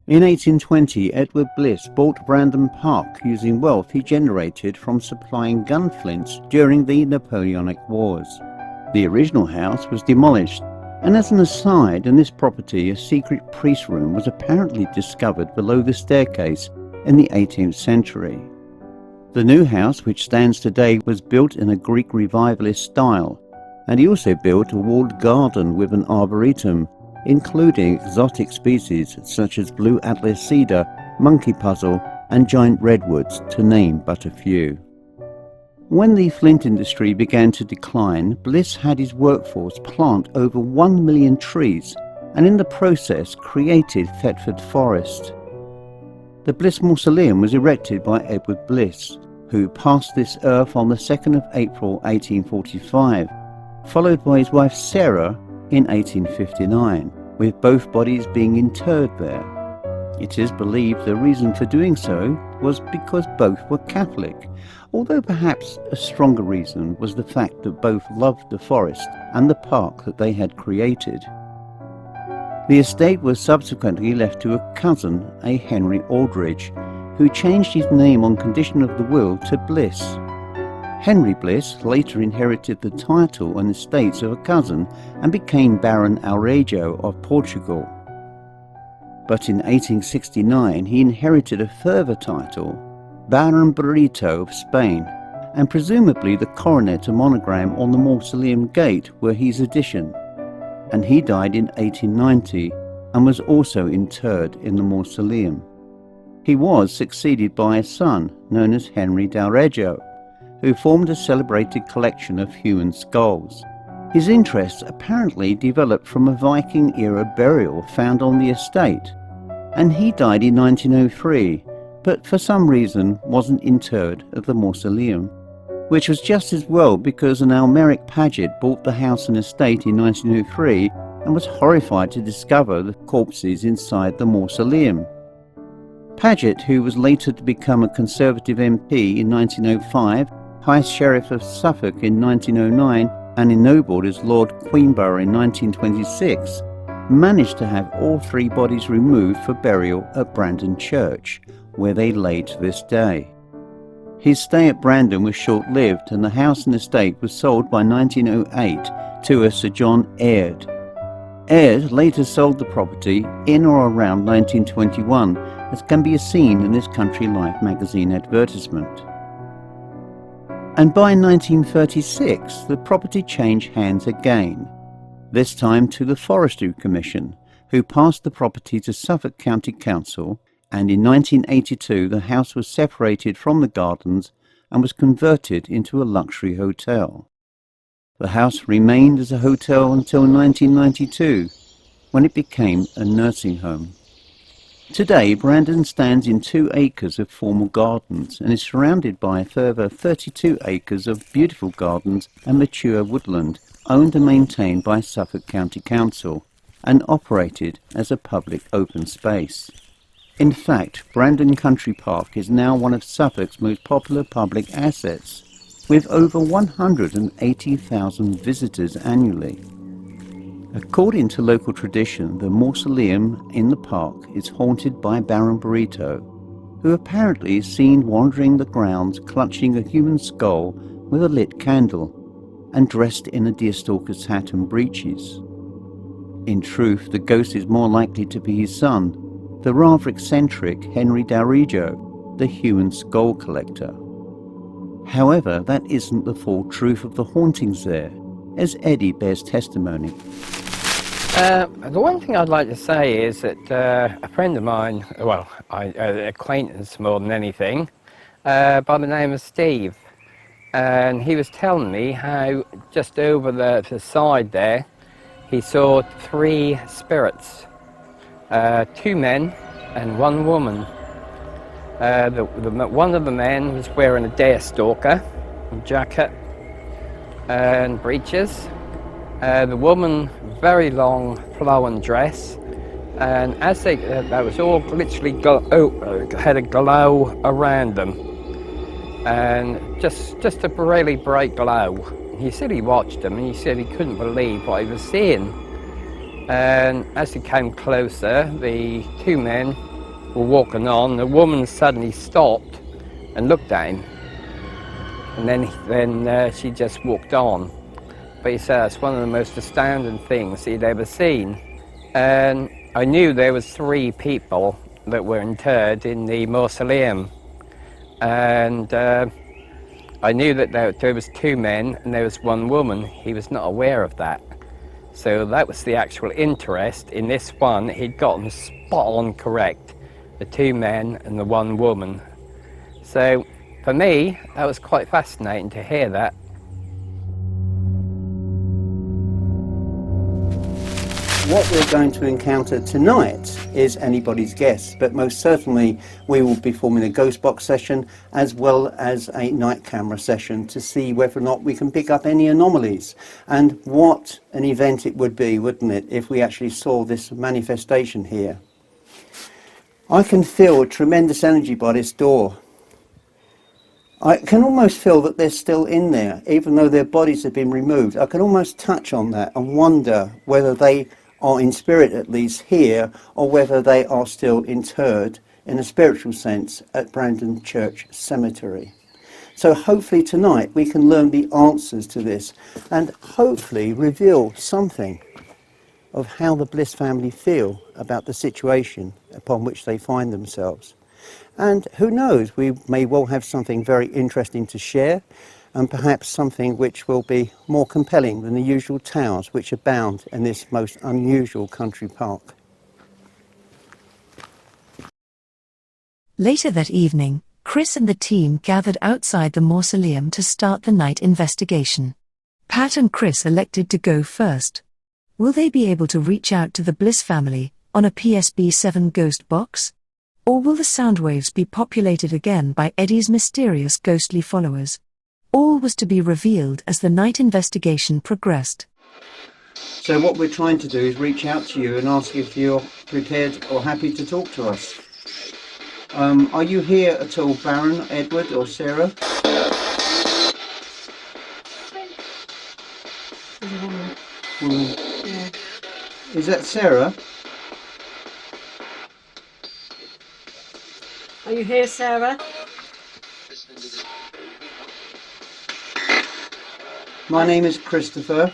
In 1820, Edward Bliss bought Brandon Park using wealth he generated from supplying gun flints during the Napoleonic Wars. The original house was demolished, and as an aside, in this property a secret priest room was apparently discovered below the staircase in the 18th century. The new house, which stands today, was built in a Greek revivalist style, and he also built a walled garden with an arboretum, including exotic species such as blue atlas cedar, monkey puzzle, and giant redwoods, to name but a few. When the flint industry began to decline, Bliss had his workforce plant over 1 million trees, and in the process created Thetford Forest. The Bliss Mausoleum was erected by Edward Bliss, who passed this earth on the 2nd of April 1845, followed by his wife Sarah in 1859, with both bodies being interred there. It is believed the reason for doing so was because both were Catholic, although perhaps a stronger reason was the fact that both loved the forest and the park that they had created. The estate was subsequently left to a cousin, a Henry Aldridge, who changed his name on condition of the will to Bliss. Henry Bliss later inherited the title and estates of a cousin and became Baron Aurelio of Portugal. But in 1869 he inherited a further title, Baron Barreto of Spain, and presumably the coronet and monogram on the mausoleum gate were his addition, and he died in 1890 and was also interred in the mausoleum. He was succeeded by a son known as Henry d'Aurelio, who formed a celebrated collection of human skulls. His interests apparently developed from a Viking-era burial found on the estate, and he died in 1903, but for some reason wasn't interred at the mausoleum, which was just as well because an Almeric Paget bought the house and estate in 1903 and was horrified to discover the corpses inside the mausoleum. Paget, who was later to become a Conservative MP in 1905, High Sheriff of Suffolk in 1909, and ennobled as Lord Queenborough in 1926, managed to have all three bodies removed for burial at Brandon Church, where they lay to this day. His stay at Brandon was short-lived, and the house and estate was sold by 1908 to a Sir John Aird. Aird later sold the property in or around 1921, as can be seen in this Country Life magazine advertisement. And by 1936 the property changed hands again, this time to the Forestry Commission, who passed the property to Suffolk County Council, and in 1982 the house was separated from the gardens and was converted into a luxury hotel. The house remained as a hotel until 1992, when it became a nursing home. Today, Brandon stands in 2 acres of formal gardens and is surrounded by a further 32 acres of beautiful gardens and mature woodland, owned and maintained by Suffolk County Council and operated as a public open space. In fact, Brandon Country Park is now one of Suffolk's most popular public assets, with over 180,000 visitors annually. According to local tradition, the mausoleum in the park is haunted by Baron Barreto, who apparently is seen wandering the grounds clutching a human skull with a lit candle and dressed in a deerstalker's hat and breeches. In truth, the ghost is more likely to be his son, the rather eccentric Henry d'Aurelio, the human skull collector. However, that isn't the full truth of the hauntings there, as Eddie bears testimony. The one thing I'd like to say is that a friend of mine, well, an acquaintance more than anything, by the name of Steve, and he was telling me how just over the side there he saw 3 spirits, 2 men and 1 woman. One of the men was wearing a deerstalker jacket and breeches. The woman, very long flowing dress, and as they that was all literally had a glow around them, and just a really bright glow. He said he watched them and he said he couldn't believe what he was seeing. And as he came closer, the 2 men were walking on, the woman suddenly stopped and looked at him. And then she just walked on. But he said it's one of the most astounding things he'd ever seen. And I knew there was 3 people that were interred in the mausoleum. And I knew that there was 2 men and there was 1 woman. He was not aware of that. So that was the actual interest in this one. He'd gotten spot on correct, the 2 men and the 1 woman. So for me, that was quite fascinating to hear that. What we're going to encounter tonight is anybody's guess, but most certainly we will be forming a ghost box session as well as a night camera session to see whether or not we can pick up any anomalies. And what an event it would be, wouldn't it, if we actually saw this manifestation here. I can feel a tremendous energy by this door. I can almost feel that they're still in there, even though their bodies have been removed. I can almost touch on that and wonder whether they are in spirit at least here, or whether they are still interred in a spiritual sense at Brandon Church Cemetery. So hopefully tonight we can learn the answers to this and hopefully reveal something of how the Bliss family feel about the situation upon which they find themselves. And who knows, we may well have something very interesting to share, and perhaps something which will be more compelling than the usual tales which abound in this most unusual country park. Later that evening, Chris and the team gathered outside the mausoleum to start the night investigation. Pat and Chris elected to go first. Will they be able to reach out to the Bliss family on a PSB-7 ghost box? Or will the sound waves be populated again by Eddie's mysterious ghostly followers? All was to be revealed as the night investigation progressed. So what we're trying to do is reach out to you and ask if you're prepared or happy to talk to us. Are you here at all, Baron, Edward or Sarah? Yeah. Is that Sarah? Are you here, Sarah? My name is Christopher.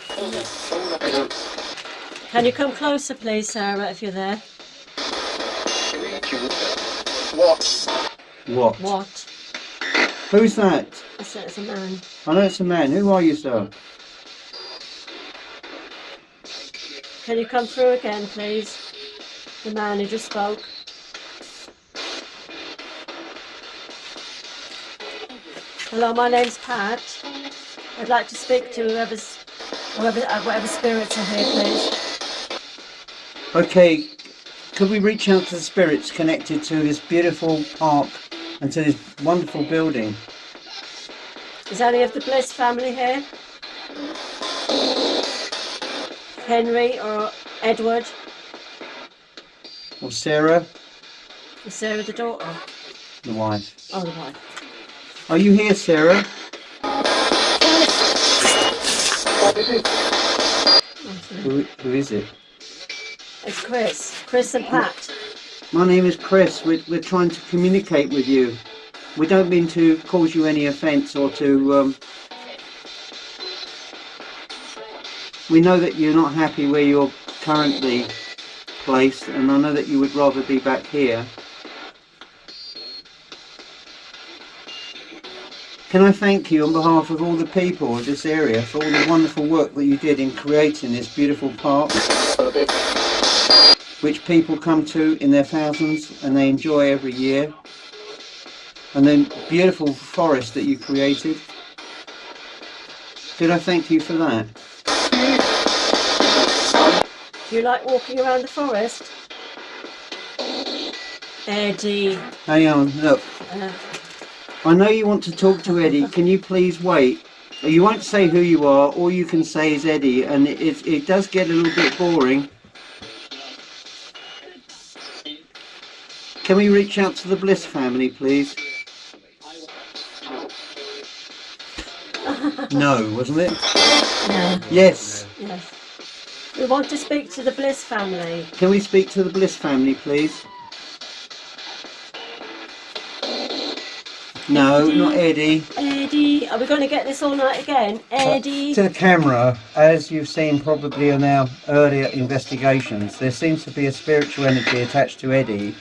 Can you come closer, please, Sarah, if you're there? What? What? Who's that? I said it's a man. I know it's a man. Who are you, sir? Can you come through again, please? The man who just spoke. Hello, my name's Pat. I'd like to speak to whatever spirits are here, please. Okay, could we reach out to the spirits connected to this beautiful park and to this wonderful building? Is any of the Bliss family here? Henry or Edward? Or Sarah? Is Sarah the daughter? The wife. Oh, the wife. Are you here, Sarah? Who is it? It's Chris. Chris and Pat. My name is Chris. We're trying to communicate with you. We don't mean to cause you any offence or to... We know that you're not happy where you're currently placed, and I know that you would rather be back here. Can I thank you on behalf of all the people of this area for all the wonderful work that you did in creating this beautiful park, which people come to in their thousands and they enjoy every year, and then beautiful forest that you created. Could I thank you for that? Do you like walking around the forest? Eddie. Hang on, look. I know you want to talk to Eddie. Can you please wait? You won't say who you are. All you can say is Eddie, and it does get a little bit boring. Can we reach out to the Bliss family, please? No, wasn't it? No. Yes. Yes. We want to speak to the Bliss family. Can we speak to the Bliss family, please? No, Eddie. not Eddie. Eddie. Are we going to get this all night again? Eddie. To the camera, as you've seen probably on our earlier investigations, there seems to be a spiritual energy attached to Eddie,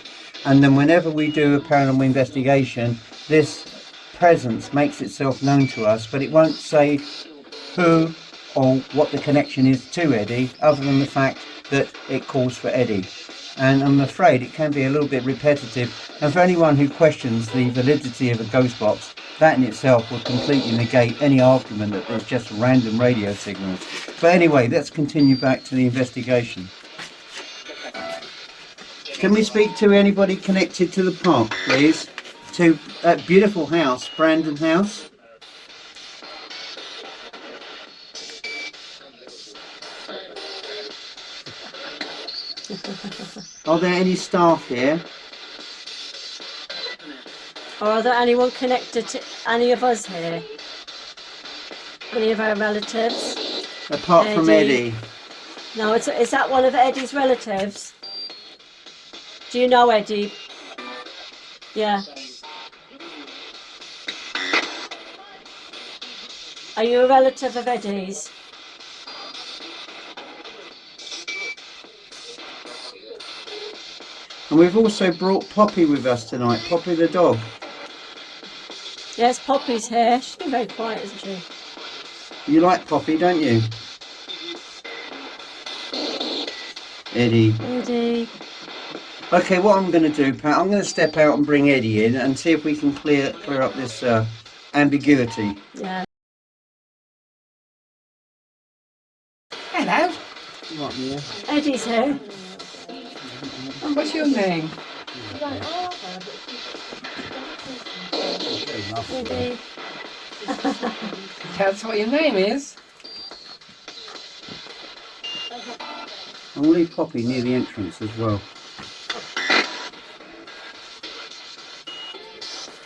and then whenever we do a paranormal investigation, this presence makes itself known to us, but it won't say who or what the connection is to Eddie, other than the fact that it calls for Eddie. And I'm afraid it can be a little bit repetitive, and for anyone who questions the validity of a ghost box, that in itself will completely negate any argument that there's just random radio signals. But anyway, let's continue back to the investigation. Can we speak to anybody connected to the park, please? To that beautiful house, Brandon House? Are there any staff here? Or are there anyone connected to any of us here? Any of our relatives? Apart from Eddie. No, is that one of Eddie's relatives? Do you know Eddie? Yeah. Are you a relative of Eddie's? And we've also brought Poppy with us tonight, Poppy the dog. Yes, Poppy's here. She's been very quiet, isn't she? You like Poppy, don't you? Eddie. Eddie. Okay, what I'm going to do, Pat, I'm going to step out and bring Eddie in and see if we can clear up this ambiguity. Yeah. Hello. Right, yeah. Eddie's here. And what's your name? Eddie. Tell us what your name is. And we'll leave Poppy near the entrance as well.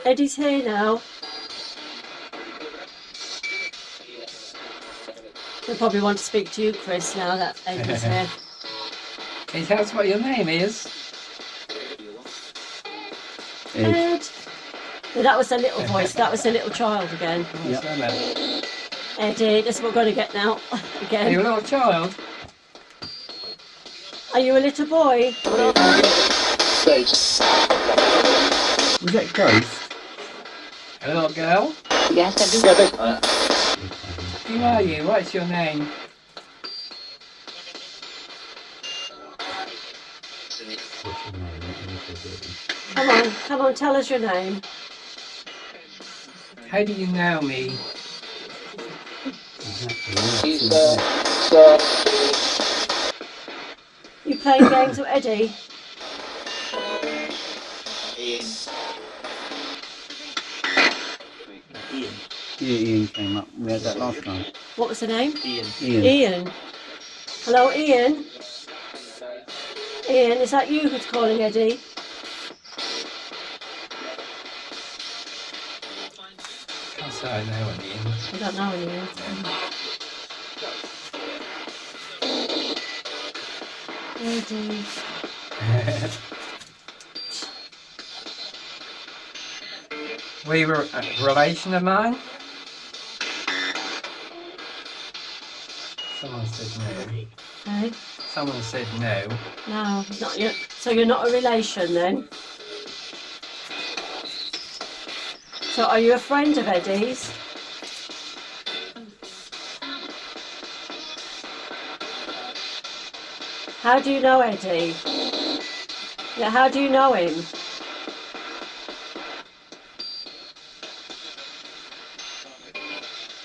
Eddie's here now. They probably want to speak to you, Chris, now that Eddie's here. Can you tell us what your name is? Ed. No, that was a little voice. That was a little child again. Yep. Eddie, that's what we're going to get now. Again. Are you a little child? Are you a little boy? Was that Ghost? A little girl? Yes, Who are you? What's your name? Come on, tell us your name. How do you know me? You playing games with Eddie? Ian came up. We had that last time. What was the name? Ian. Ian. Hello, Ian. Ian, is that you who's calling Eddie? Can't say I know any. I don't know Ian. Eddie. Were you a relation of mine? Someone said no. Hey? Someone said no. No, not yet. So you're not a relation then? So are you a friend of Eddie's? How do you know Eddie? Yeah, how do you know him?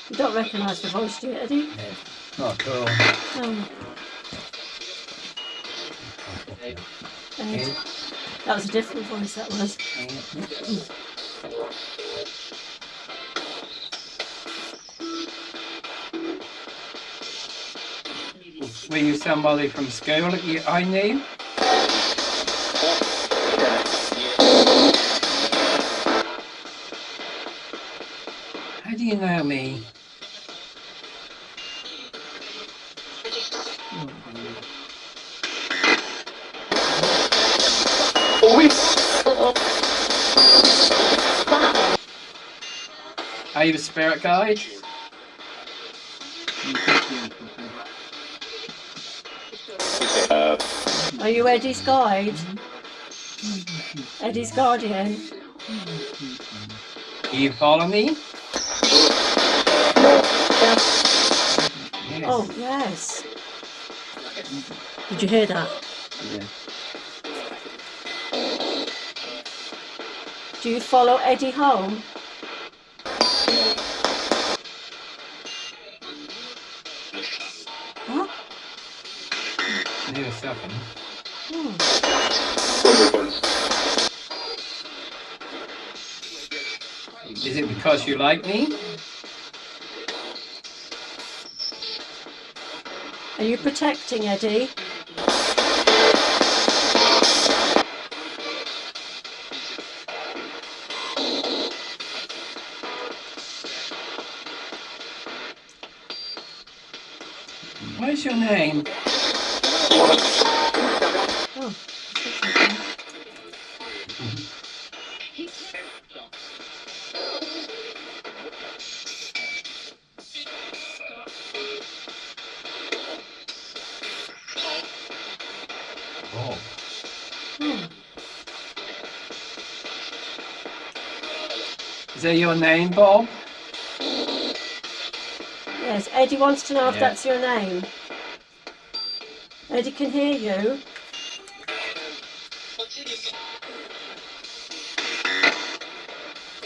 You don't recognise the voice, do you, Eddie? Yeah. Not cool. Oh. Ed. That was a different voice, that was. Were you somebody from school that I knew? How do you know me? Are you a spirit guide? Are you Eddie's guide? Eddie's guardian? Do you follow me? Yes. Oh, yes. Did you hear that? Yeah. Do you follow Eddie home? Huh? Need a second. Hmm. Is it because you like me? Are you protecting Eddie? What's your name? Oh. Bob. Hmm. Is that your name, Bob? Yes, Eddie wants to know if Yeah. that's your name. Eddie can hear you.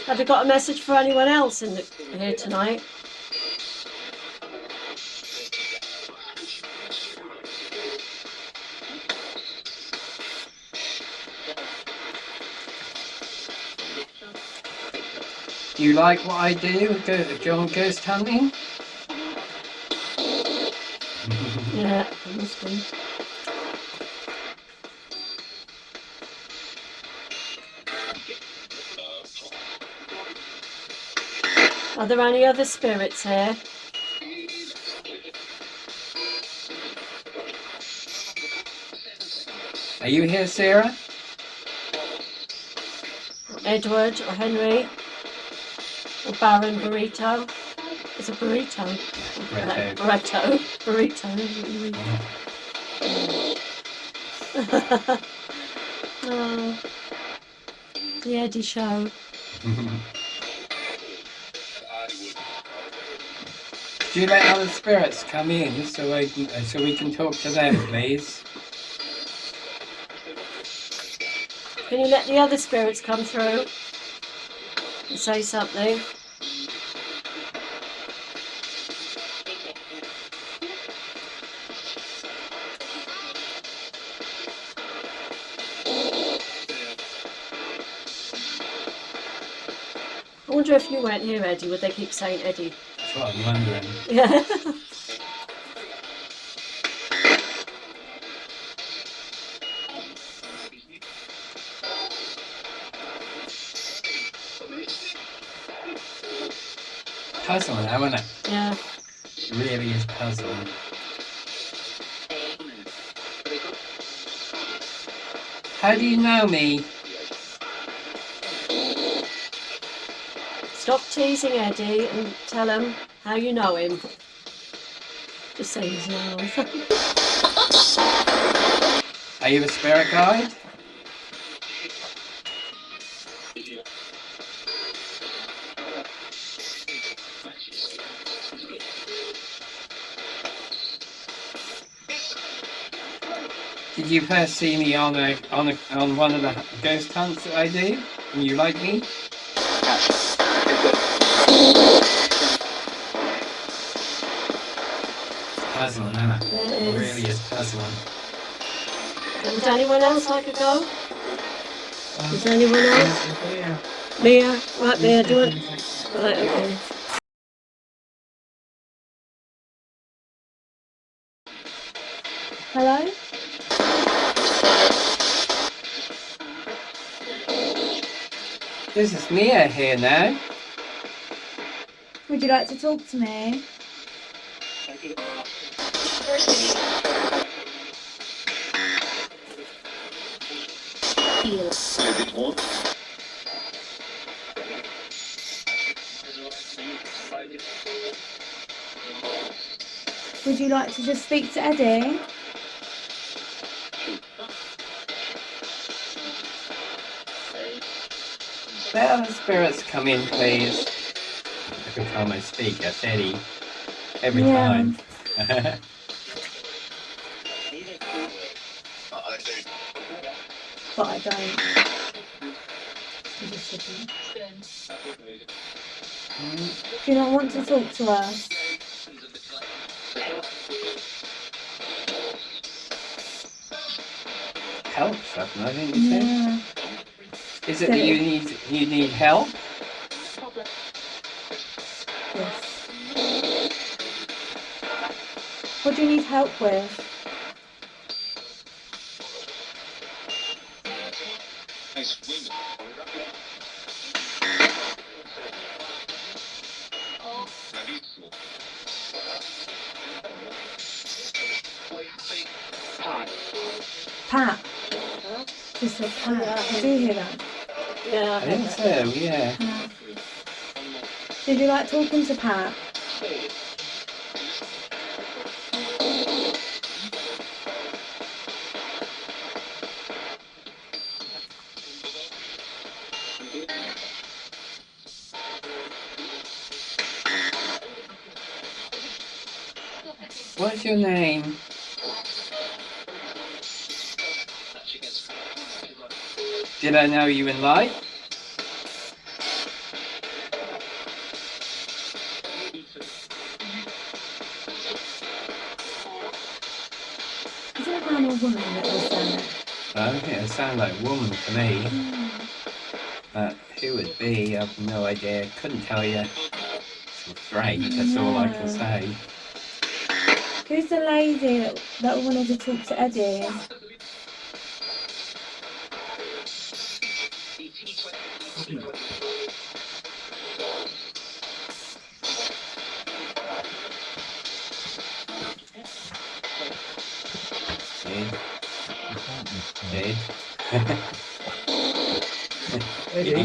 Have you got a message for anyone else here tonight? Do you like what I do? Go on ghost hunting? Yeah, it must be. Are there any other spirits here? Are you here, Sarah? Edward or Henry? Or Baron Burrito? It's a burrito. Burrito. Burrito. Oh, the Eddie show. Could you let other spirits come in so we can talk to them, please? Can you let the other spirits come through and say something? I wonder if you weren't here, Eddie, would they keep saying Eddie? That's what I'm wondering. Yeah. Puzzling, isn't it? Yeah. It really is puzzling. How do you know me? Stop teasing Eddie and tell him how you know him. Just say his name. Are you a spirit guide? Did you first see me on one of the ghost hunts that I do? And you like me? Puzzling, isn't it? It really is puzzling. Would anyone else like a go? Is anyone else? Mia? Right, Mia, do you want? Right, okay. Hello? This is Mia here now. Would you like to talk to me? Would you like to just speak to Eddie? Let the spirits come in, please. Every time I speak, that's Eddie. Every time. But I don't. Do you not want to talk to us? Help, something, I think you said. Yeah. Is it that you need help? Yes. What do you need help with? Pat. Just said Pat. Did you hear that? Yeah, I think so, yeah. Did you like talking to Pat? What's your name? Did I know you in life? Is it a man or woman that was there? I think it sounds like woman to me. Who it would be, I've no idea. Couldn't tell you. I'm afraid, that's all I can say. Who's the lady that wanted to talk to Eddie? Ed. Eddie, Do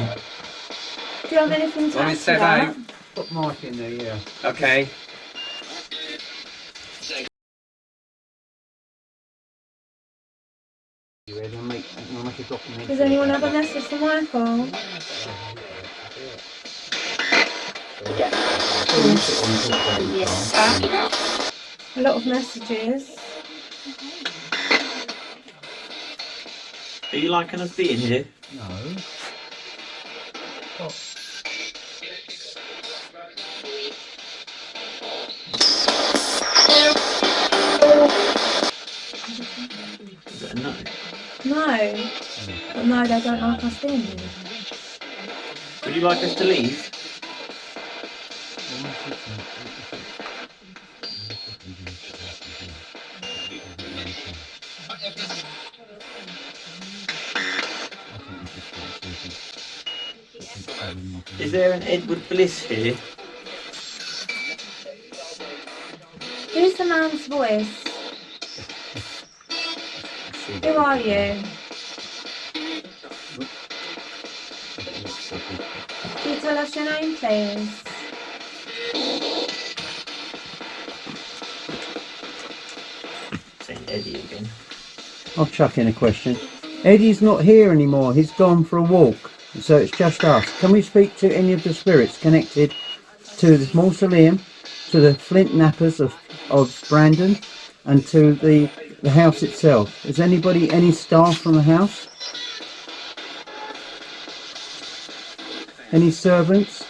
you have anything to Let me add to say that? hi. put Mike in there, yeah. Okay. You ready? I'll make a documentary. Does anyone have a message for Michael? A lot of messages. Are you liking us being here? No. Is that a no? No. But no, they don't like us being here. Would you like us to leave? Is there an Edward Bliss here? Who's the man's voice? Who are you? Can you tell us your name, please? Saying Eddie again. I'll chuck in a question. Eddie's not here anymore. He's gone for a walk. So it's just us. Can we speak to any of the spirits connected to this mausoleum, to the flint knappers of Brandon, and to the house itself? Is anybody, any staff from the house? Any servants?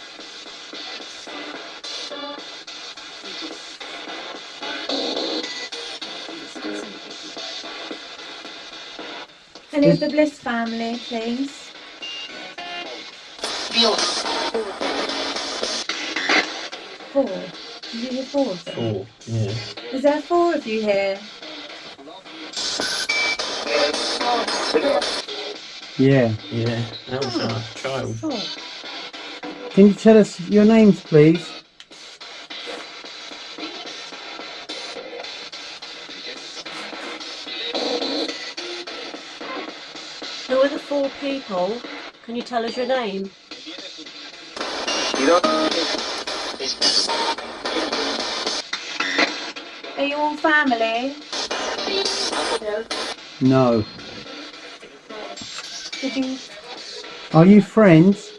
Any of the Bliss family, please? Four. Did you hear four of them? Four, yeah. Is there four of you here? Yeah. Yeah, that was our child. Four. Can you tell us your names, please? Who are the four people? Can you tell us your name? Are you all family? No. Did you? Are you friends?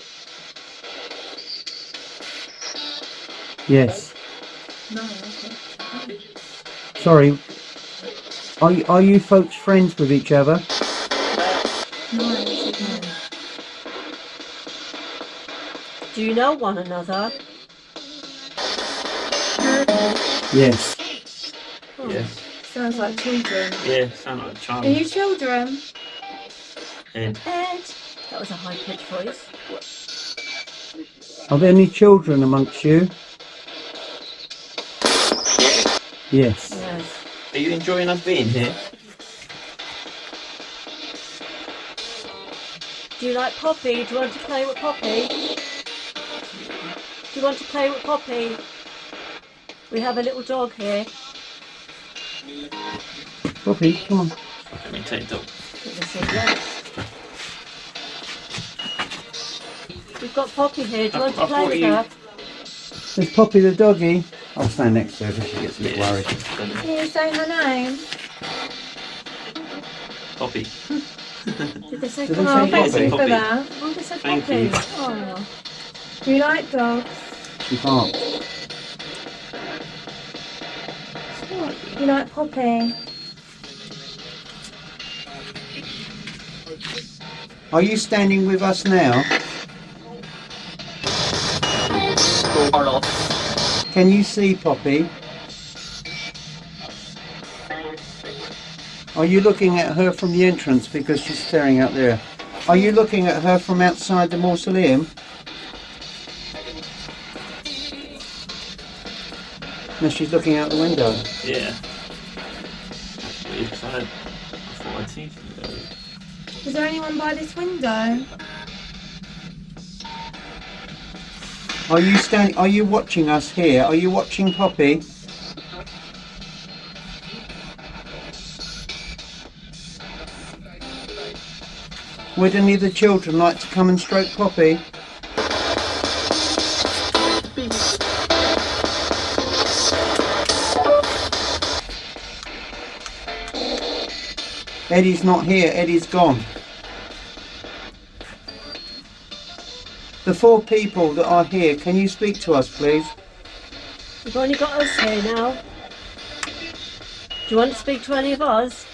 Yes. No. Okay. Sorry. Are you folks friends with each other? No, I said no. Do you know one another? Yes. Oh, Yes. sounds like children. Yeah, sound like a child. Are you children? Ed. Ed. That was a high-pitched voice. Are there any children amongst you? Yes. Yes. Are you enjoying us being here? Do you like Poppy? Do you want to play with Poppy? Do you want to play with Poppy? We have a little dog here. Poppy, come on. Let me take the dog. They said yes. We've got Poppy here. Do you want to I play thought with you- her? There's Poppy the doggy. I'll stand next to her because she gets a bit worried. Can you say her name? Poppy. Did they say Did they Poppy? say Thank Poppy? you for that. Oh, they said Thank Poppy. you. Oh. Do you like dogs? She can't. You like Poppy? Are you standing with us now? Can you see Poppy? Are you looking at her from the entrance because she's staring out there? Are you looking at her from outside the mausoleum? No, she's looking out the window. Yeah. That's weird, 'cause I thought I'd seen something earlier. Is there anyone by this window? Are you watching us here? Are you watching Poppy? Would any of the children like to come and stroke Poppy? Eddie's not here, Eddie's gone. The 4 people that are here, can you speak to us please? We've only got us here now. Do you want to speak to any of us?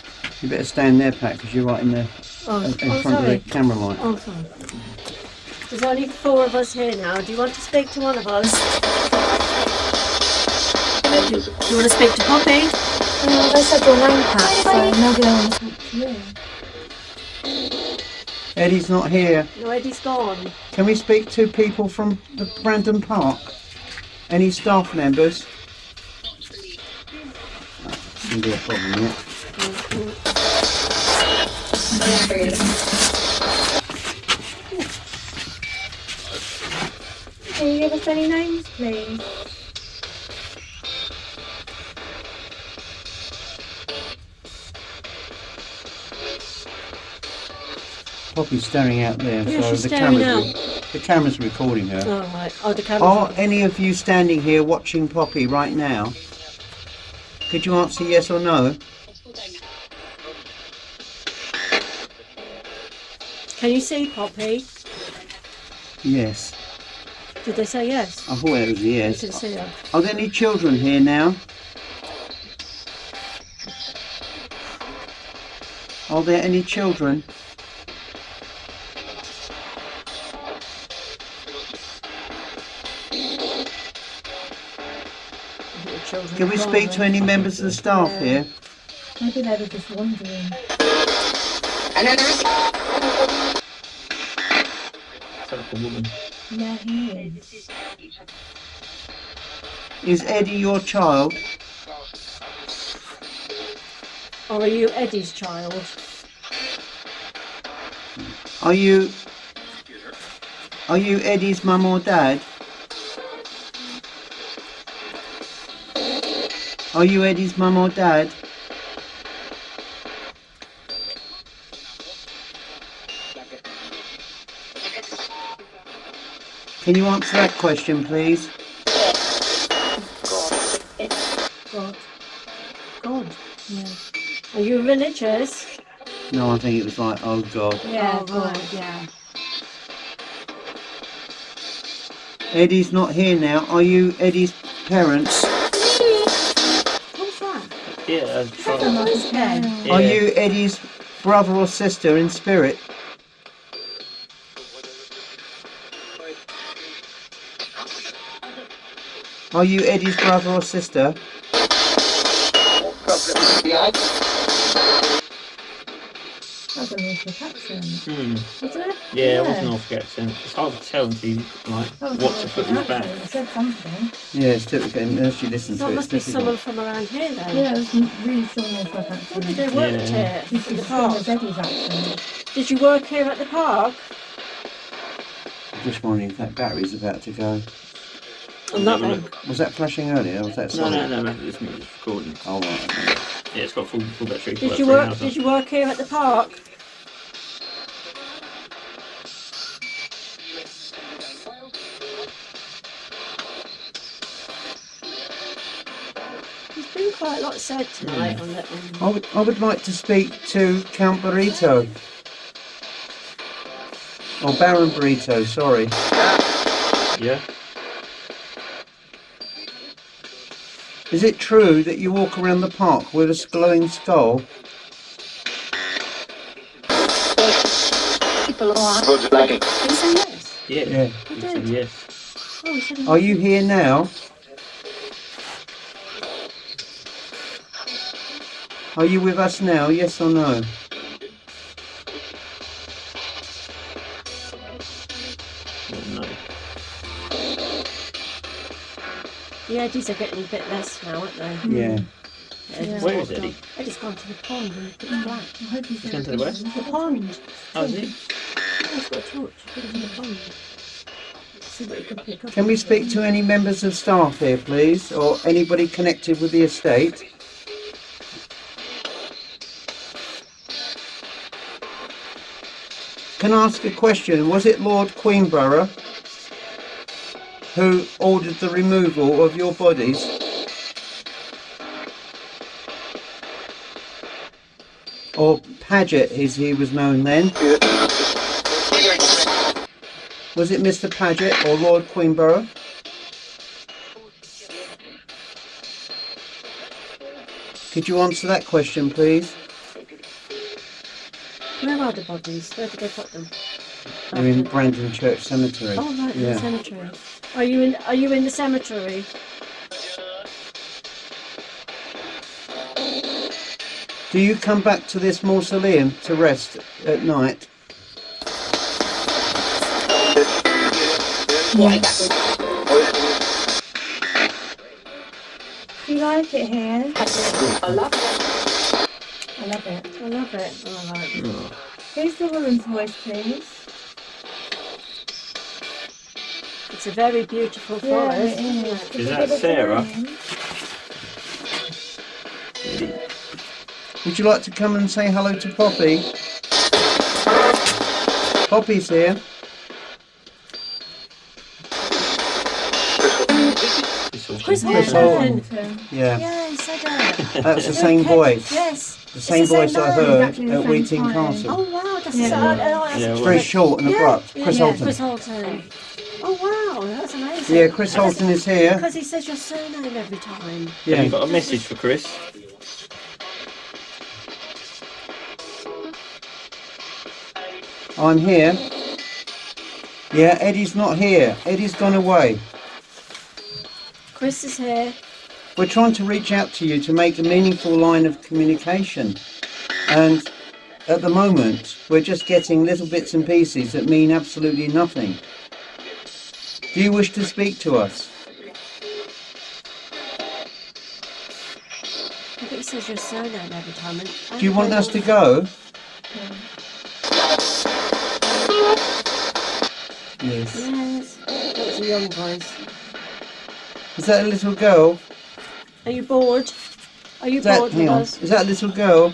You better stand there, Pat, because you're right in there Oh, in front sorry. of the camera light. Oh, sorry. There's only 4 of us here now. Do you want to speak to one of us? Do you want to speak to Poppy? They said your name, Pat, so maybe they want to talk to you. Eddie's not here. No, Eddie's gone. Can we speak to people from the Brandon Park? Any staff members? Shouldn't be a problem yet. Can you give us any names, please? Poppy's staring out there, Yeah, so she's the staring camera's recording her. Oh, right. Oh, the camera's Are on. any of you standing here watching Poppy right now? Could you answer yes or no? Can you see Poppy? Yes. Did they say yes? I thought it was a You yes. can see her. Are there any children here now? Are there any children? Can we speak to any members of the staff here? Maybe they were just wondering. It's like a woman. Yeah, he is. Is Eddie your child? Or are you Eddie's child? Are you Eddie's mum or dad? Are you Eddie's mum or dad? Can you answer that question, please? God. Are you religious? No, I think it was like, oh God. Yeah, Oh, right. yeah. Eddie's not here now. Are you Eddie's parents? What's that? Yeah, Is that the noise again? yeah. Are you Eddie's brother or sister in spirit? Are you Eddie's brother or sister? That's a Norfolk accent. Hmm. Is it? Yeah, it was an Norfolk accent. It's hard to tell until you like That was watch a the footage back. It said something. Yeah, it's difficult unless you listen So to it it. must It's be someone difficult. from around here then. Yeah, it was really strong Norfolk accent. What did they work Yeah. here? This In the is strong park? as Eddie's accent. Did you work here at the park? I'm just wondering if that battery's about to go. I'm not Have a then. look. Was that flashing earlier or was that No, solid? no, it's me. It's recording. Oh, right. Okay. Yeah, it's got full battery. Did you work here at the park? There's been quite a lot said tonight on that one. I would like to speak to Count Burrito. Or Baron Burrito, sorry. Yeah. Is it true that you walk around the park with a glowing skull? Did he say yes? Yeah. Yeah. He said yes. Oh, he said he Are you here now? Are you with us now, yes or no? Oh, no. The eddies are getting a bit less now, aren't they? Yeah. Eddie's Where is walked Eddie? on. Eddie's gone to the pond and it's black. I hope he's He's gone to the west? The pond. Oh, is he? He's got a torch. Put it in the pond. See what he can pick up. Can we speak to any members of staff here, please? Or anybody connected with the estate? Can I ask a question? Was it Lord Queenborough who ordered the removal of your bodies? Or Paget, as he was known then? Was it Mr. Paget or Lord Queenborough? Could you answer that question, please? Where are the bodies? Where did they put them? They're in Brandon Church Cemetery. Oh, right, in Yeah. the cemetery. Are you in the cemetery? Do you come back to this mausoleum to rest at night? Do you like it here? I love it. I love it. I love it. All right. Oh. Who's the woman's voice, please? It's a very beautiful Yeah, forest. it isn't is. it? Could Is you that give us a Sarah? name? Would you like to come and say hello to Poppy? Poppy's here. Chris Chris Horton. Yeah, Yeah, he said that. that was the same voice. Yes. The same It's the voice same I man. heard Exactly the at same Wheating time. Castle. Oh wow, that's Yeah. that's Yeah, It's very short and abrupt. Chris yeah, Holton. Chris Holton. Oh wow, that's amazing. Yeah, Chris Holton is here. Because he says your surname every time. Have you Yeah. got a message for Chris? I'm here. Yeah, Eddie's not here. Eddie's gone away. Chris is here. We're trying to reach out to you to make a meaningful line of communication. And at the moment, we're just getting little bits and pieces that mean absolutely nothing. Do you wish to speak to us? I think he says your surname every time. Do you want us to go? Yes. Yes. That was a young voice. Is that a little girl? Are you bored? Are you Is that, bored hang with on. us? Is that a little girl?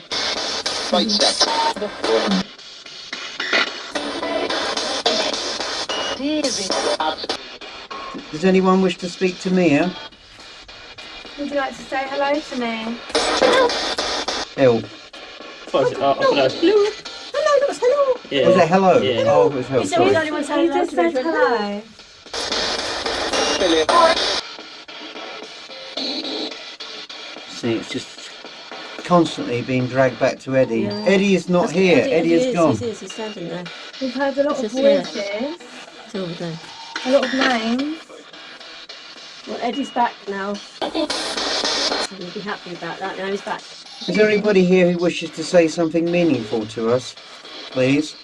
Does anyone wish to speak to Mia? Would you like to say hello to me? Elle. thought it was, Hello, that was hello. yeah. Was it hello? Yeah. Oh, it was hello. He said he's the Sorry. only one He saying hello just to me. said hello. See, it's just constantly being dragged back to Eddie. Yeah. Eddie is not here. Eddie is gone. He's standing there. We've heard a lot It's of just voices, It's over there. a lot of names. Well, Eddie's back now. So we'll be happy about that. Now he's back. Is there anybody here who wishes to say something meaningful to us? Please.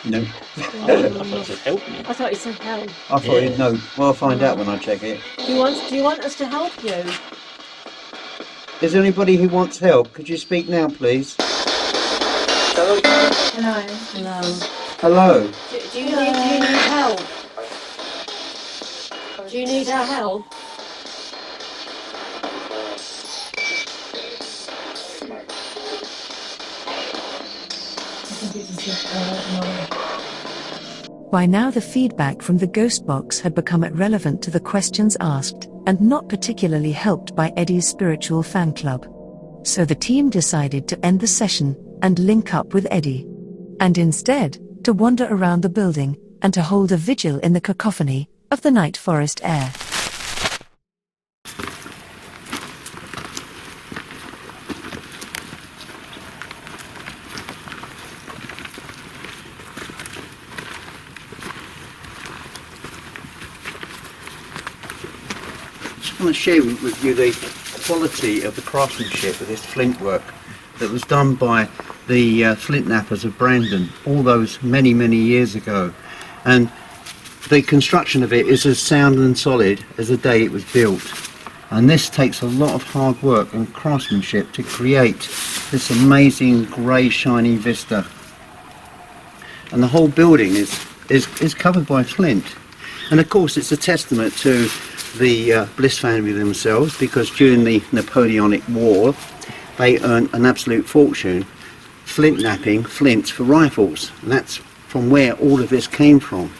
No. I thought it helped me. I thought he said help. I thought he'd no. Well, I'll find out when I check it. Do you want us to help you? Is there anybody who wants help? Could you speak now, please? Hello. Hello. Hello. Do you need help? Do you need our help? By now the feedback from the ghost box had become irrelevant to the questions asked, and not particularly helped by Eddie's spiritual fan club. So the team decided to end the session, and link up with Eddie. And instead, to wander around the building, and to hold a vigil in the cacophony of the night forest air. I want to share with you the quality of the craftsmanship of this flint work that was done by the flint knappers of Brandon all those many years ago, and the construction of it is as sound and solid as the day it was built. And this takes a lot of hard work and craftsmanship to create this amazing grey shiny vista, and the whole building is covered by flint. And of course it's a testament to the Bliss family themselves, because during the Napoleonic War they earned an absolute fortune flint knapping flints for rifles, and that's from where all of this came from.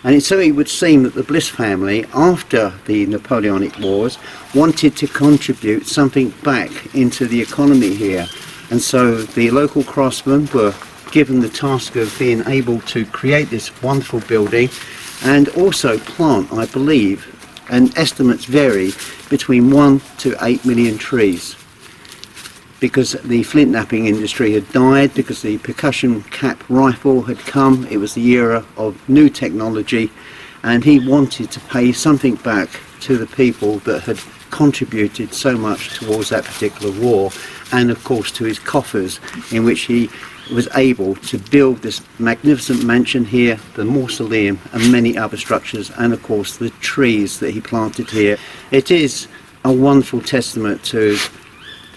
And it would seem that the Bliss family, after the Napoleonic Wars, wanted to contribute something back into the economy here, and so the local craftsmen were given the task of being able to create this wonderful building, and also plant, I believe, and estimates vary, between 1 to 8 million trees, because the flint knapping industry had died, because the percussion cap rifle had come. It was the era of new technology, and he wanted to pay something back to the people that had contributed so much towards that particular war, and of course to his coffers, in which he was able to build this magnificent mansion here, the Mausoleum, and many other structures, and of course the trees that he planted here. It is a wonderful testament to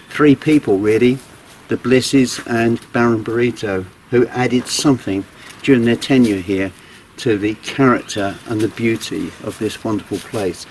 three people really, the Blisses and Baron Burrito, who added something during their tenure here to the character and the beauty of this wonderful place.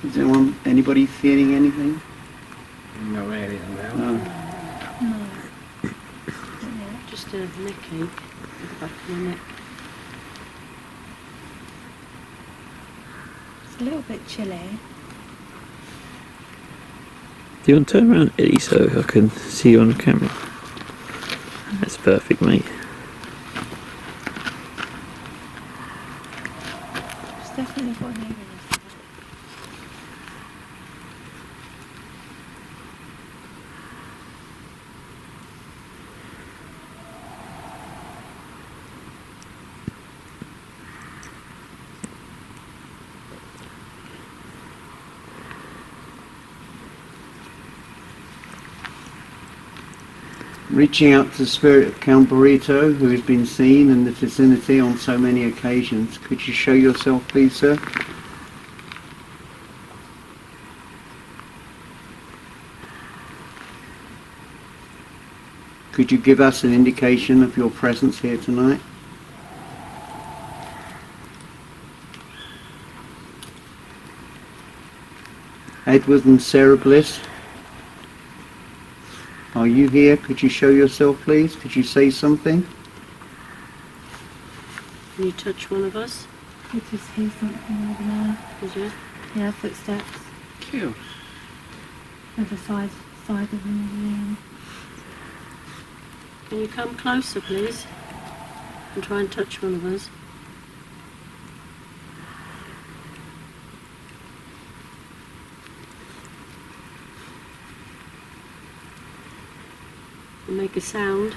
Is anybody feeling anything? No area now. No. Just a neck ache at the back of my neck. It's a little bit chilly. Do you want to turn around, Eddie, so I can see you on the camera? That's perfect, mate. It's definitely got an earring. Reaching out to the spirit of Count Burrito, who has been seen in the vicinity on so many occasions. Could you show yourself, please, sir? Could you give us an indication of your presence here tonight? Edward and Sarah Bliss, are you here? Could you show yourself, please? Could you say something? Can you touch one of us? I just hear something over there. Did you? Yeah, footsteps. Cute. At the side of the mausoleum. Can you come closer, please? And try and touch one of us. And make a sound.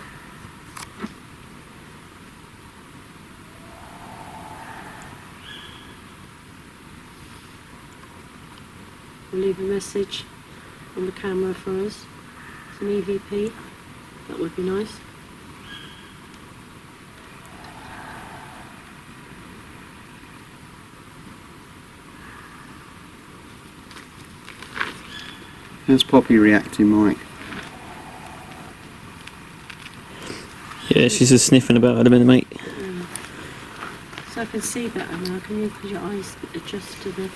Or leave a message on the camera for us. It's an EVP. That would be nice. How's Poppy reacting, Mike? Yeah, she's just sniffing about at a minute, mate. So I can see better now. Can you put your eyes adjust to the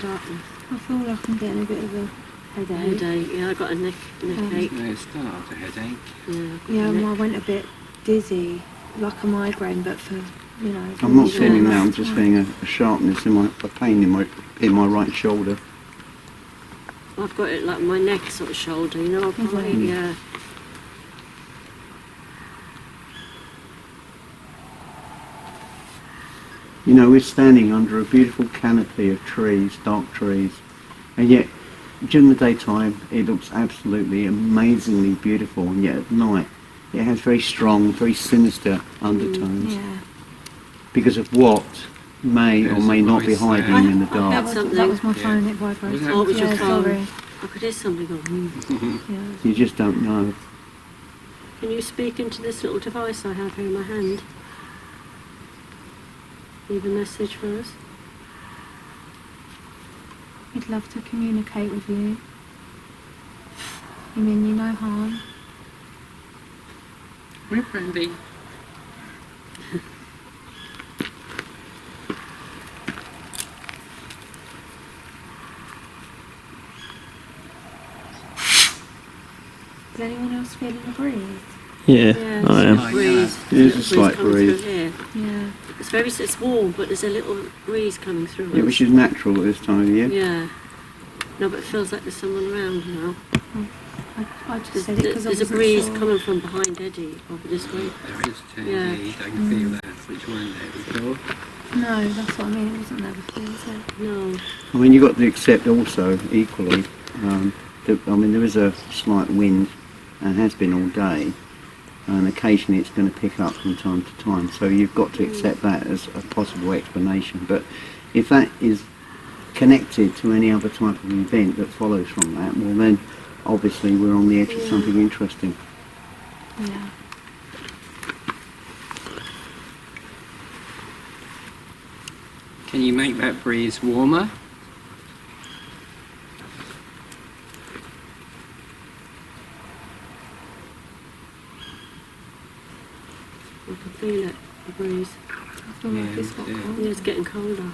darkness? I feel like I'm getting a bit of a headache. Headache. Yeah, I got a neck ache. No, it's not a headache. Yeah, I went a bit dizzy, like a migraine, but for, you know... I'm not really feeling long that, I'm just time. feeling a sharpness in my, a pain in my right shoulder. I've got it like my neck sort of shoulder, you know, probably, yeah. You know, we're standing under a beautiful canopy of trees, dark trees, and yet during the daytime it looks absolutely amazingly beautiful, and yet at night it has very strong, very sinister undertones Yeah. because of what may or may not be hiding in the dark. That was my phone, it vibrated. Oh, it was your Yeah, phone. sorry. I could hear somebody go, Yeah. You just don't know. Can you speak into this little device I have here in my hand? Leave a message for us? We'd love to communicate with you. You mean you no harm? We're friendly. Is anyone else feeling a breeze? Yeah, Yeah, I am. Nice. breeze. There's a Little slight coming breeze. through here. Yeah. It's warm, but there's a little breeze coming through Yeah, us. which is natural at this time of year. Yeah. No, but it feels like there's someone around now. I just said it because I There's a wasn't breeze sure. coming from behind Eddie, over this way. There is too, Yeah. indeed. I can feel that. Which one there we go. No, that's what I mean. It wasn't there before, was it? No. I mean, you've got to accept also, equally, there is a slight wind, and has been all day, and occasionally it's going to pick up from time to time, so you've got to accept that as a possible explanation. But if that is connected to any other type of event that follows from that, well then, obviously we're on the edge of something interesting. Yeah. Can you make that breeze warmer? I can feel it, the breeze. I feel like Yeah, it's got yeah. cold. Yeah, it's getting colder.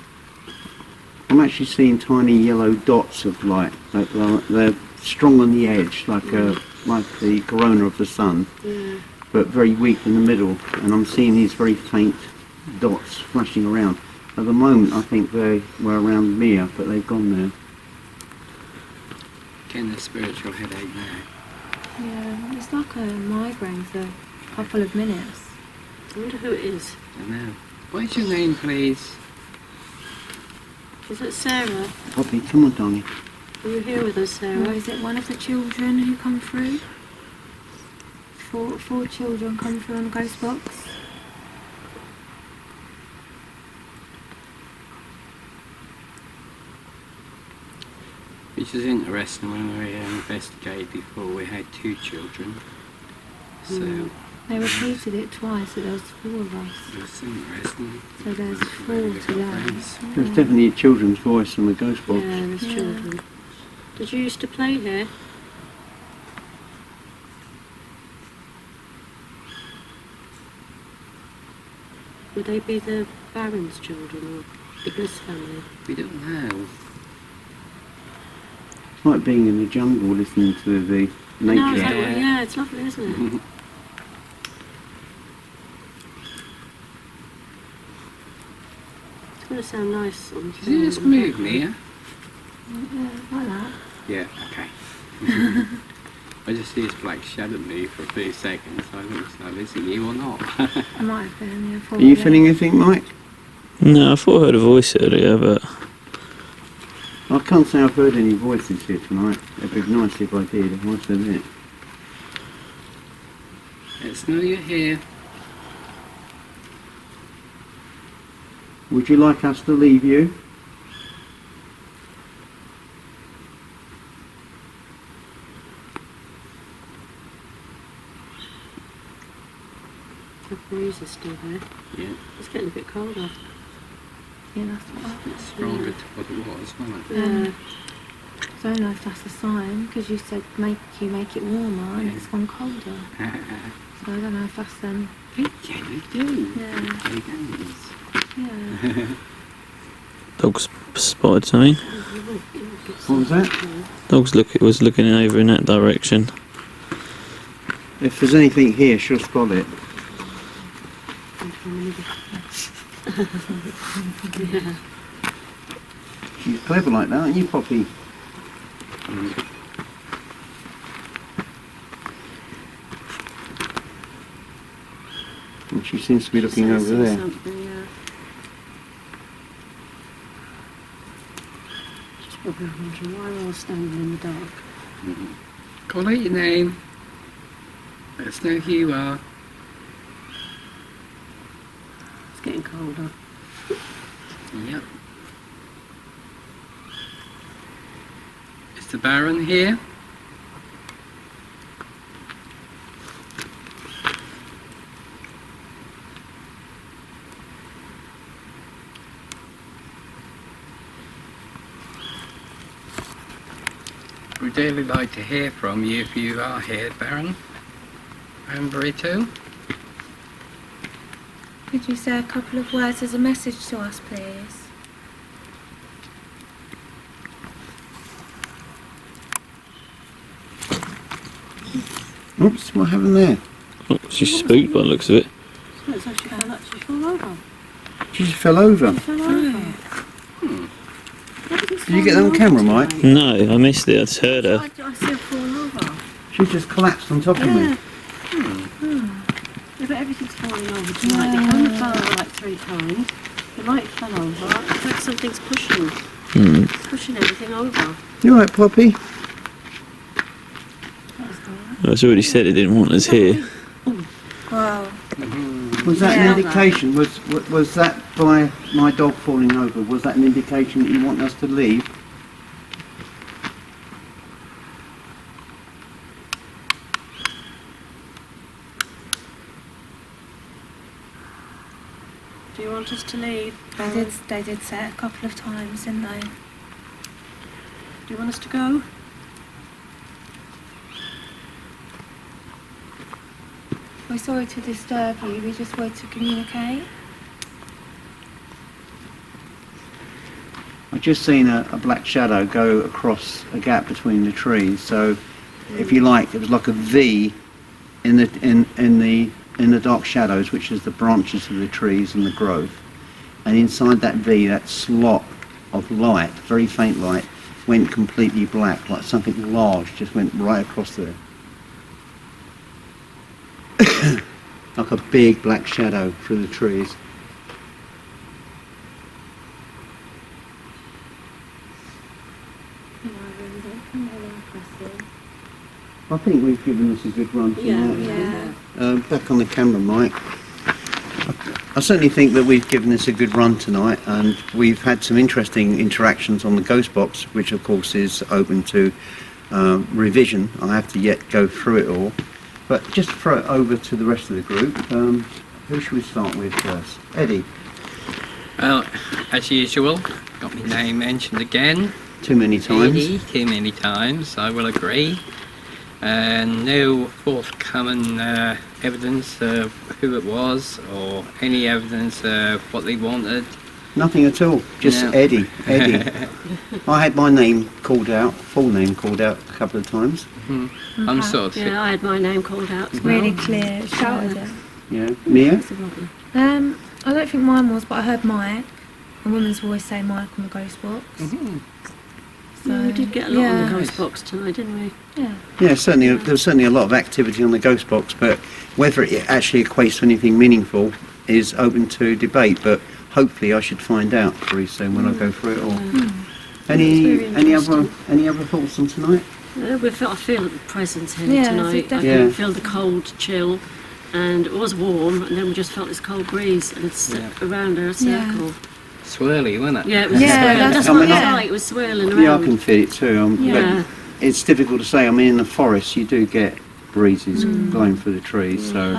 I'm actually seeing tiny yellow dots of light, like they're strong on the edge, like the corona of the sun, Yeah. but very weak in the middle, and I'm seeing these very faint dots flashing around. At the moment I think they were around Mia, but they've gone there. Getting a spiritual headache now. Yeah, it's like a migraine for a couple of minutes. I wonder who it is. I know. What's your name, please? Is it Sarah? Poppy, come on, darling. Are you here with us, Or Sarah? is it one of the children who come through? Four children come through on the ghost box. Which is interesting. When we investigated before, we had 2 children. So They repeated it twice, but there was 4 of us. it's interesting. So there's 4 today. There's definitely a children's voice on the ghost box. Yeah, there's Yeah. children. Did you used to play here? Would they be the Baron's children or the Bliss family? We don't know. It's like being in the jungle listening to the No, nature. is that what- yeah, it's lovely, isn't it? It's going to sound nice on Does it just move, Mia? Yeah, like that. Yeah, okay. I just see this black shadow move for a few seconds. I don't know, is it you or not? It might have been, yeah. Are you feeling anything, Mike? No, I thought I heard a voice earlier, but I can't say I've heard any voices here tonight. It'd be nice if I did, I must admit. It's no you're here. Would you like us to leave you? The breeze is still there. Yeah, It's getting a bit colder. Yeah, that's what it's stronger to what it was, wasn't it? Yeah. I don't know if that's a sign, because you said make it warmer and it's gone colder. So I don't know if that's them. Yeah, you do. Yeah. Play games. Yeah. dog's spotted something. What was that? Dog's was looking over in that direction. If there's anything here, she'll spot it. Yeah. She's clever like that, aren't you, Poppy? And she seems to be looking She's over saying there. something, yeah. She's probably wondering why we're all standing in the dark. Call out your name. Let us know who you are. It's getting colder. Yep. Is the Baron here? We'd really like to hear from you if you are here, Baron. Baron Burrito. Could you say a couple of words as a message to us, please? Oops, what happened there? Oh, she's spooked by the looks of it. Looks like she fell over. She just fell over. She fell over. Did you get that on camera, Mike? No, I missed it. I just heard her. I see her fall over. She just collapsed on top of Yeah. me. Yeah, but everything's falling over tonight. They only fell over like 3 times. The light fell over. It's like something's pushing everything over. You alright, Poppy? It's already said it didn't want us here. Wow. Was that Yeah. an indication? Was that by my dog falling over? Was that an indication that you want us to leave? Do you want us to leave? They did say it a couple of times, didn't they? Do you want us to go? We're sorry to disturb you, we just wanted to communicate. I've just seen a black shadow go across a gap between the trees. So, if you like, it was like a V in the dark shadows, which is the branches of the trees and the growth. And inside that V, that slot of light, very faint light, went completely black, like something large just went right across there. Like a big black shadow through the trees. I think we've given this a good run tonight. Back on the camera, Mike. I certainly think that we've given this a good run tonight, and we've had some interesting interactions on the Ghost Box, which of course is open to revision. I have to yet go through it all. But just to throw it over to the rest of the group, who should we start with first? Eddie. Well, as usual, got my name mentioned again. Too many times. Eddie, too many times, I will agree. No forthcoming evidence of who it was or any evidence of what they wanted. Nothing at all, just No. Eddie. I had my name called out, full name called out a couple of times. I'm sort of Yeah, I had my name called out as It's well. really clear. Shouted it. Yeah. Mia? I don't think mine was, but I heard Mike. A woman's voice say Mike on the Ghost Box. So we did get a lot on the yeah. Ghost Box tonight, didn't we? Yeah. Yeah, certainly. There was certainly a lot of activity on the Ghost Box, but whether it actually equates to anything meaningful is open to debate. But hopefully, I should find out very soon when I go through it all. Any other thoughts on tonight? I feel the presence here Yeah, tonight. I definitely. Yeah. can feel the cold chill, and it was warm, and then we just felt this cold breeze, and it's around our circle. swirly, wasn't it? Yeah, it was Yeah, swirling. that's That's what- what it was yeah. like. It was swirling around. Yeah, I can feel it too. Yeah. But it's difficult to say. I mean, in the forest, you do get breezes blowing through the trees. So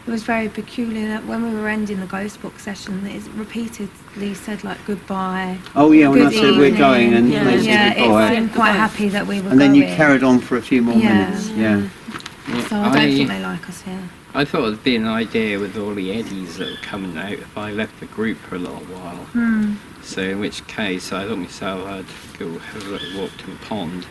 It was very peculiar that when we were ending the Ghost Box session, it repeatedly said like goodbye. oh yeah, when I Good said we're evening. going and Yeah. they said Yeah, goodbye, it seemed quite happy that we were and then you going. carried on for a few more Yeah. minutes. Yeah. So I don't think they like us here. I thought it'd be an idea with all the eddies that were coming out if I left the group for a little while. So in which case I thought myself I'd go have a little walk to the pond.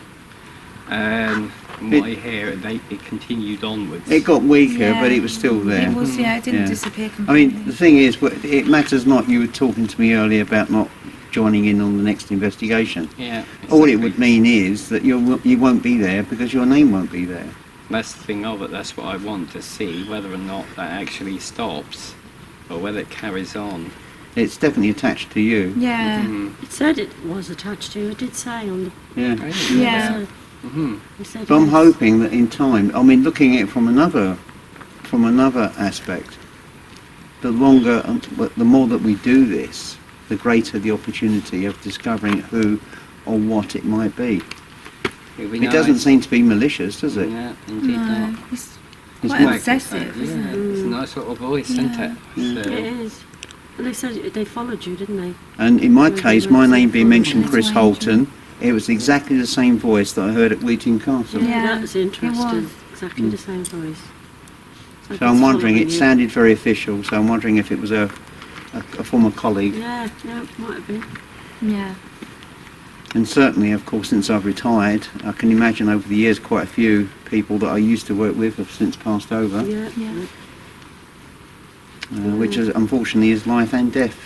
And from what I hear, it continued onwards. It got weaker, Yeah. but it was still there. It was, yeah, it didn't Yeah. disappear I completely. mean, the thing is, it matters not. You were talking to me earlier about not joining in on the next investigation. Yeah. All it exactly. would mean is that you won't be there because your name won't be there. That's the thing of it. That's what I want to see, whether or not that actually stops or whether it carries on. It's definitely attached to you. yeah. It said it was attached to you. It did say on the Yeah. Yeah. episode. It said But I'm yes. hoping that in time, I mean, looking at it from another aspect, the more that we do this, the greater the opportunity of discovering who or what it might be. It'd be It doesn't nice. seem to be malicious, does it? Yeah, indeed No, not. it's It's quite more- obsessive, Yeah, isn't it? it's a nice little voice, isn't it? Yeah. So, It is. And they said they followed you, didn't they? And in my Maybe case, we'll my see name being from mentioned, there. Chris That's right. Holton, it was exactly the same voice that I heard at Wheaton Castle. Yeah, that was interesting. it was. Exactly the same voice. So I'm wondering, it sounded. sounded very official, so I'm wondering if it was a former colleague. Yeah, it might have been. Yeah. And certainly, of course, since I've retired, I can imagine over the years quite a few people that I used to work with have since passed over, Yeah. which is, unfortunately is life and death.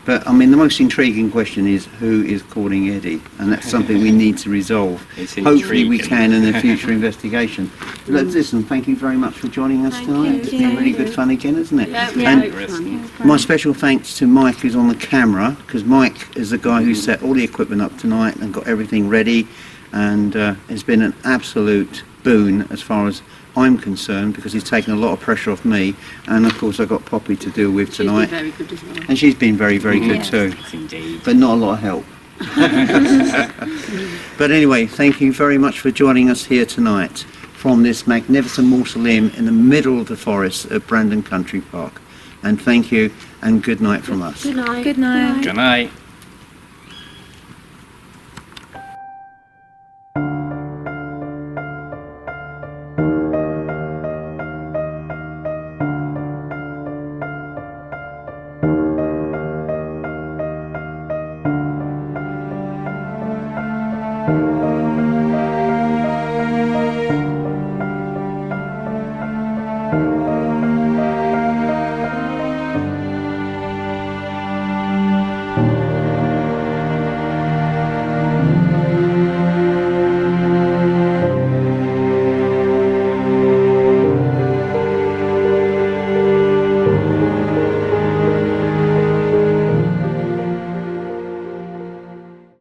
But I mean, the most intriguing question is who is calling Eddie, and that's something we need to resolve. It's Hopefully, we intriguing. can in a future investigation. Listen, thank you very much for joining us tonight. It's been really good fun again, isn't it? Yeah, And great fun. my special thanks to Mike, who's on the camera, because Mike is the guy who set all the equipment up tonight and got everything ready, and it's been an absolute boon as far as I'm concerned, because he's taken a lot of pressure off me, and of course I've got Poppy to deal with She's been tonight, very good as well. and she's been very, very good Yes. too, indeed. but not a lot of help. But anyway, thank you very much for joining us here tonight from this magnificent mausoleum in the middle of the forest at Brandon Country Park. And thank you, and good night from us. Good night. Good night. Good night.